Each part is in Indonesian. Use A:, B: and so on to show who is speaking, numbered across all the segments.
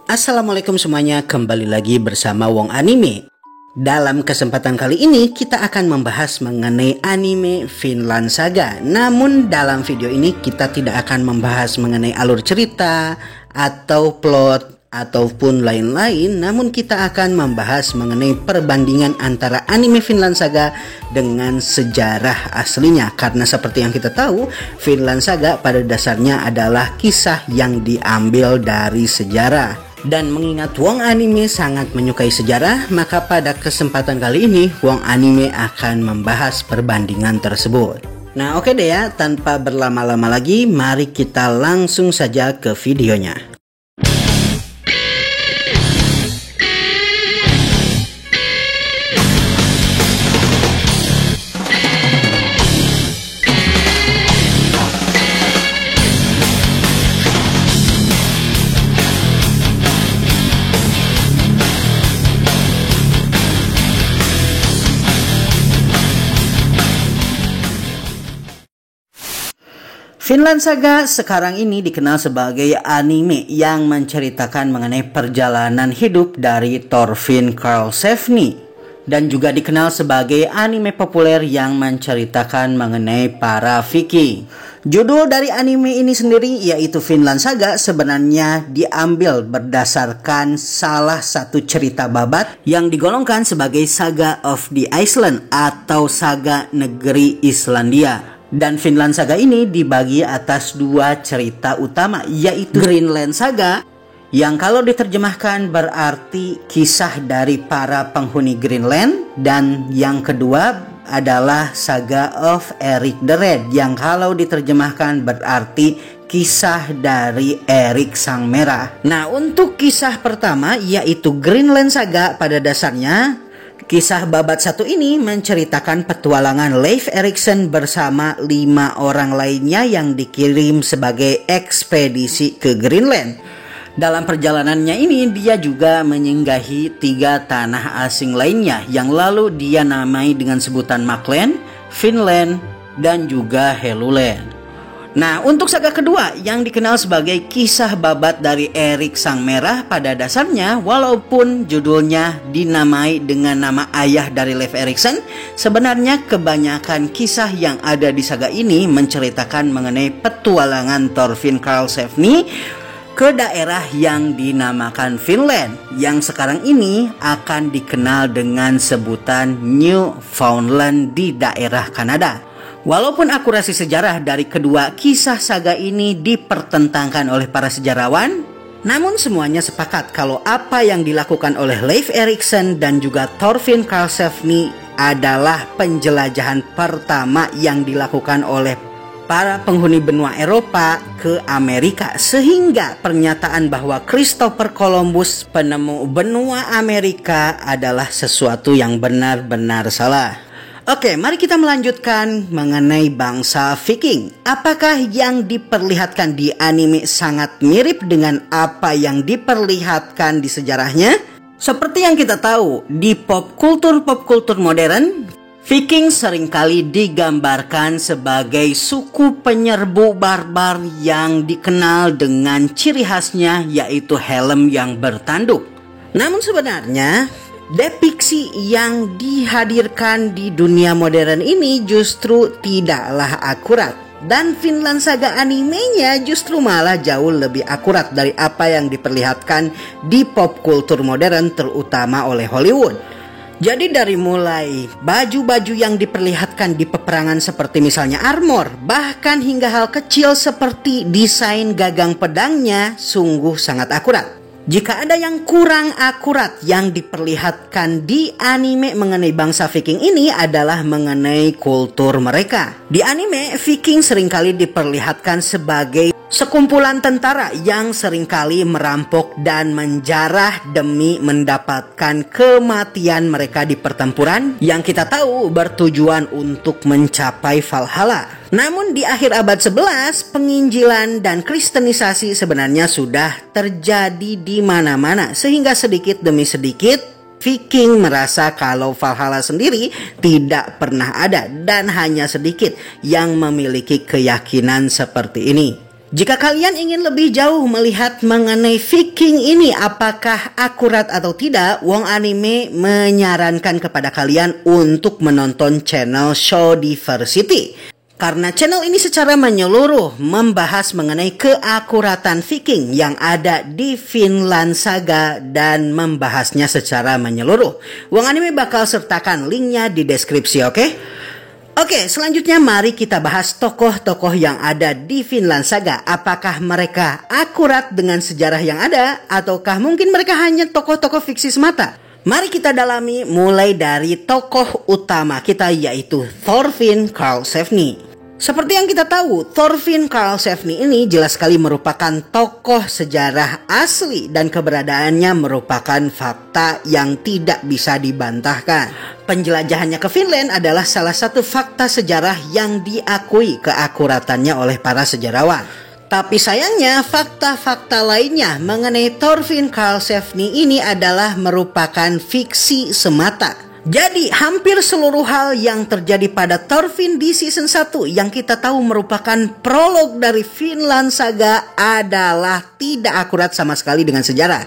A: Assalamualaikum semuanya, kembali lagi bersama Wong Anime. Dalam kesempatan kali ini kita akan membahas mengenai anime Vinland Saga. Namun dalam video ini kita tidak akan membahas mengenai alur cerita atau plot ataupun lain-lain, namun kita akan membahas mengenai perbandingan antara anime Vinland Saga dengan sejarah aslinya. Karena seperti yang kita tahu, Vinland Saga pada dasarnya adalah kisah yang diambil dari sejarah. Dan mengingat Wong Anime sangat menyukai sejarah, maka pada kesempatan kali ini Wong Anime akan membahas perbandingan tersebut. Nah oke deh ya, tanpa berlama-lama lagi, mari kita langsung saja ke videonya. Vinland Saga sekarang ini dikenal sebagai anime yang menceritakan mengenai perjalanan hidup dari Thorfinn Karlsefni, dan juga dikenal sebagai anime populer yang menceritakan mengenai para Viking. Judul dari anime ini sendiri yaitu Vinland Saga sebenarnya diambil berdasarkan salah satu cerita babat yang digolongkan sebagai Saga of the Iceland atau Saga Negeri Islandia. Dan Vinland Saga ini dibagi atas dua cerita utama, yaitu Greenland Saga yang kalau diterjemahkan berarti kisah dari para penghuni Greenland, dan yang kedua adalah Saga of Erik the Red yang kalau diterjemahkan berarti kisah dari Erik Sang Merah. Nah, untuk kisah pertama yaitu Greenland Saga, pada dasarnya kisah babat satu ini menceritakan petualangan Leif Erikson bersama 5 orang lainnya yang dikirim sebagai ekspedisi ke Greenland. Dalam perjalanannya ini dia juga menyinggahi 3 tanah asing lainnya yang lalu dia namai dengan sebutan Makland, Finland, dan juga Helluland. Nah, untuk saga kedua yang dikenal sebagai kisah babat dari Erik Sang Merah, pada dasarnya walaupun judulnya dinamai dengan nama ayah dari Leif Erikson, sebenarnya kebanyakan kisah yang ada di saga ini menceritakan mengenai petualangan Thorfinn Karlsefni ke daerah yang dinamakan Finland, yang sekarang ini akan dikenal dengan sebutan Newfoundland di daerah Kanada. Walaupun akurasi sejarah dari kedua kisah saga ini dipertentangkan oleh para sejarawan, namun semuanya sepakat kalau apa yang dilakukan oleh Leif Erikson dan juga Thorfinn Karlsefni adalah penjelajahan pertama yang dilakukan oleh para penghuni benua Eropa ke Amerika, sehingga pernyataan bahwa Christopher Columbus penemu benua Amerika adalah sesuatu yang benar-benar salah. Oke, mari kita melanjutkan mengenai bangsa Viking. Apakah yang diperlihatkan di anime sangat mirip dengan apa yang diperlihatkan di sejarahnya? Seperti yang kita tahu, di pop kultur modern, Viking seringkali digambarkan sebagai suku penyerbu barbar yang dikenal dengan ciri khasnya yaitu helm yang bertanduk. Namun sebenarnya depiksi yang dihadirkan di dunia modern ini justru tidaklah akurat, dan Vinland Saga animenya justru malah jauh lebih akurat dari apa yang diperlihatkan di pop kultur modern, terutama oleh Hollywood. Jadi dari mulai baju-baju yang diperlihatkan di peperangan seperti misalnya armor, bahkan hingga hal kecil seperti desain gagang pedangnya sungguh sangat akurat. Jika ada yang kurang akurat yang diperlihatkan di anime mengenai bangsa Viking ini adalah mengenai kultur mereka. Di anime, Viking seringkali diperlihatkan sebagai sekumpulan tentara yang seringkali merampok dan menjarah demi mendapatkan kematian mereka di pertempuran yang kita tahu bertujuan untuk mencapai Valhalla. Namun di akhir abad 11, penginjilan dan kristenisasi sebenarnya sudah terjadi di mana-mana, sehingga sedikit demi sedikit Viking merasa kalau Valhalla sendiri tidak pernah ada dan hanya sedikit yang memiliki keyakinan seperti ini. Jika kalian ingin lebih jauh melihat mengenai Viking ini apakah akurat atau tidak, Wong Anime menyarankan kepada kalian untuk menonton channel Show Diversity. Karena channel ini secara menyeluruh membahas mengenai keakuratan Viking yang ada di Vinland Saga dan membahasnya secara menyeluruh. Wong Anime bakal sertakan linknya di deskripsi, oke? Oke, selanjutnya mari kita bahas tokoh-tokoh yang ada di Vinland Saga. Apakah mereka akurat dengan sejarah yang ada, ataukah mungkin mereka hanya tokoh-tokoh fiksi semata? Mari kita dalami mulai dari tokoh utama kita, yaitu Thorfinn Karlsefni. Seperti yang kita tahu, Thorfinn Karlsefni ini jelas sekali merupakan tokoh sejarah asli dan keberadaannya merupakan fakta yang tidak bisa dibantahkan. Penjelajahannya ke Finland adalah salah satu fakta sejarah yang diakui keakuratannya oleh para sejarawan. Tapi sayangnya fakta-fakta lainnya mengenai Thorfinn Karlsefni ini adalah merupakan fiksi semata. Jadi hampir seluruh hal yang terjadi pada Thorfinn di season 1 yang kita tahu merupakan prolog dari Vinland Saga adalah tidak akurat sama sekali dengan sejarah.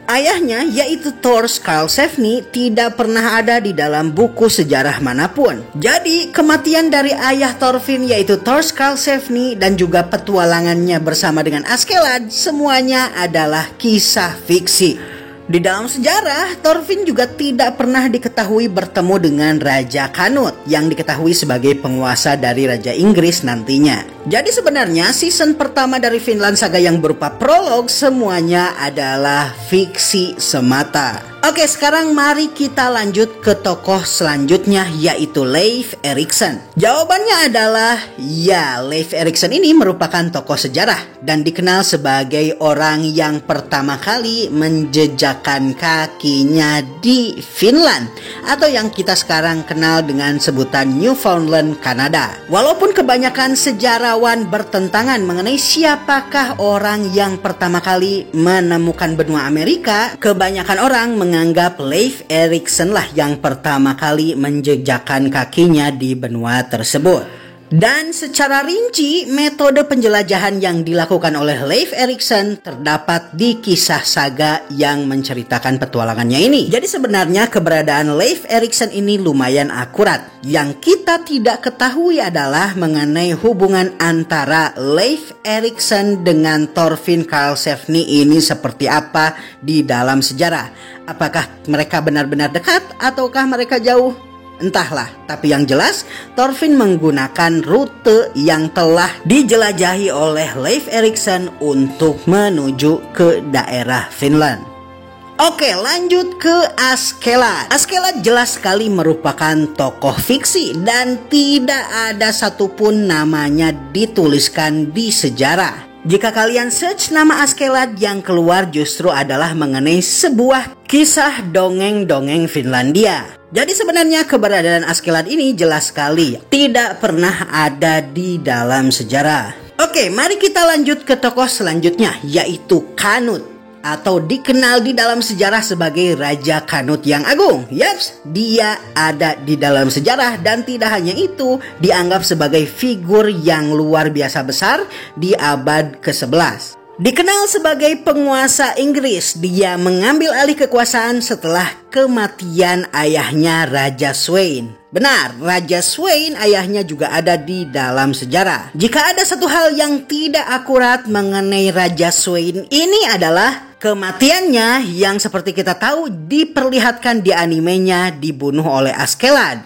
A: Ayahnya yaitu Thor Karlsefni tidak pernah ada di dalam buku sejarah manapun. Jadi kematian dari ayah Thorfinn yaitu Thor Karlsefni dan juga petualangannya bersama dengan Askeladd semuanya adalah kisah fiksi. Di dalam sejarah, Thorfinn juga tidak pernah diketahui bertemu dengan Raja Canute yang diketahui sebagai penguasa dari Raja Inggris nantinya. Jadi sebenarnya season pertama dari Vinland Saga yang berupa prolog semuanya adalah fiksi semata. Oke, sekarang mari kita lanjut ke tokoh selanjutnya yaitu Leif Erikson. Jawabannya adalah ya, Leif Erikson ini merupakan tokoh sejarah dan dikenal sebagai orang yang pertama kali menjejakkan kakinya di Finland atau yang kita sekarang kenal dengan sebutan Newfoundland, Kanada. Walaupun kebanyakan sejarawan bertentangan mengenai siapakah orang yang pertama kali menemukan benua Amerika, kebanyakan orang menganggap Leif Erikson lah yang pertama kali menjejakkan kakinya di benua tersebut. Dan secara rinci, metode penjelajahan yang dilakukan oleh Leif Erikson terdapat di kisah saga yang menceritakan petualangannya ini. Jadi sebenarnya keberadaan Leif Erikson ini lumayan akurat. Yang kita tidak ketahui adalah mengenai hubungan antara Leif Erikson dengan Thorfinn Karlsefni ini seperti apa di dalam sejarah. Apakah mereka benar-benar dekat ataukah mereka jauh? Entahlah, tapi yang jelas Thorfinn menggunakan rute yang telah dijelajahi oleh Leif Erikson untuk menuju ke daerah Finland. Oke, lanjut ke Askeladd. Askeladd jelas sekali merupakan tokoh fiksi dan tidak ada satupun namanya dituliskan di sejarah. Jika kalian search nama Askeladd, yang keluar justru adalah mengenai sebuah kisah dongeng-dongeng Finlandia. Jadi sebenarnya keberadaan Askeladd ini jelas sekali tidak pernah ada di dalam sejarah. Oke, mari kita lanjut ke tokoh selanjutnya yaitu Canute, atau dikenal di dalam sejarah sebagai Raja Canute yang Agung. Yaps, dia ada di dalam sejarah dan tidak hanya itu, dianggap sebagai figur yang luar biasa besar di abad ke-11. Dikenal sebagai penguasa Inggris, dia mengambil alih kekuasaan setelah kematian ayahnya Raja Sweyn. Benar, Raja Sweyn ayahnya juga ada di dalam sejarah. Jika ada satu hal yang tidak akurat mengenai Raja Sweyn ini adalah kematiannya yang seperti kita tahu diperlihatkan di animenya dibunuh oleh Askeladd.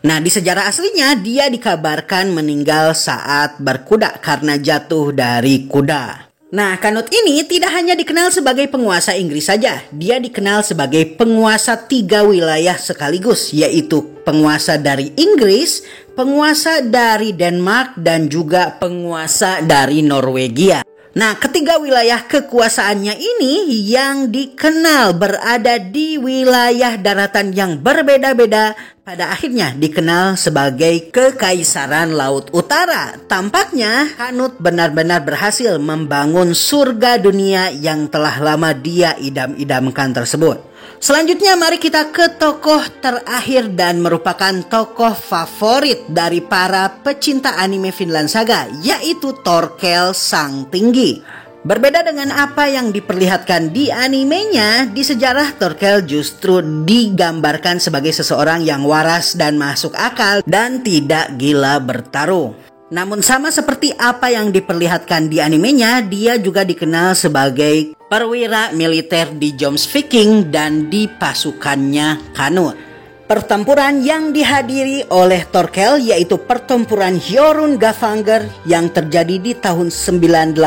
A: Nah, di sejarah aslinya dia dikabarkan meninggal saat berkuda karena jatuh dari kuda. Nah, Canute ini tidak hanya dikenal sebagai penguasa Inggris saja, dia dikenal sebagai penguasa 3 wilayah sekaligus, yaitu penguasa dari Inggris, penguasa dari Denmark, dan juga penguasa dari Norwegia. Nah, ketiga wilayah kekuasaannya ini yang dikenal berada di wilayah daratan yang berbeda-beda, pada akhirnya dikenal sebagai Kekaisaran Laut Utara. Tampaknya Canute benar-benar berhasil membangun surga dunia yang telah lama dia idam-idamkan tersebut. Selanjutnya mari kita ke tokoh terakhir dan merupakan tokoh favorit dari para pecinta anime Vinland Saga, yaitu Thorkel Sang Tinggi. Berbeda dengan apa yang diperlihatkan di animenya, di sejarah Thorkel justru digambarkan sebagai seseorang yang waras dan masuk akal dan tidak gila bertarung. Namun sama seperti apa yang diperlihatkan di animenya, dia juga dikenal sebagai perwira militer di Jomsviking dan di pasukannya Canute. Pertempuran yang dihadiri oleh Thorkel yaitu pertempuran Hjörungavágr yang terjadi di tahun 986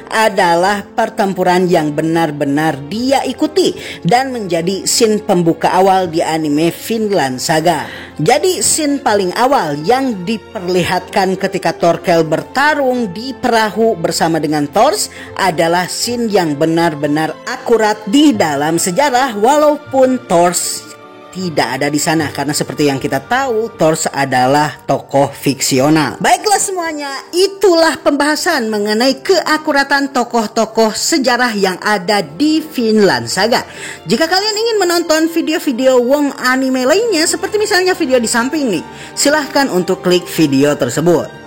A: adalah pertempuran yang benar-benar dia ikuti dan menjadi scene pembuka awal di anime Vinland Saga. Jadi scene paling awal yang diperlihatkan ketika Thorkel bertarung di perahu bersama dengan Thors adalah scene yang benar-benar akurat di dalam sejarah, walaupun Thors tidak ada di sana karena seperti yang kita tahu Thors adalah tokoh fiksional. Baiklah semuanya, itulah pembahasan mengenai keakuratan tokoh-tokoh sejarah yang ada di Vinland Saga. Jika kalian ingin menonton video-video Wong anime lainnya seperti misalnya video di samping nih, silahkan untuk klik video tersebut.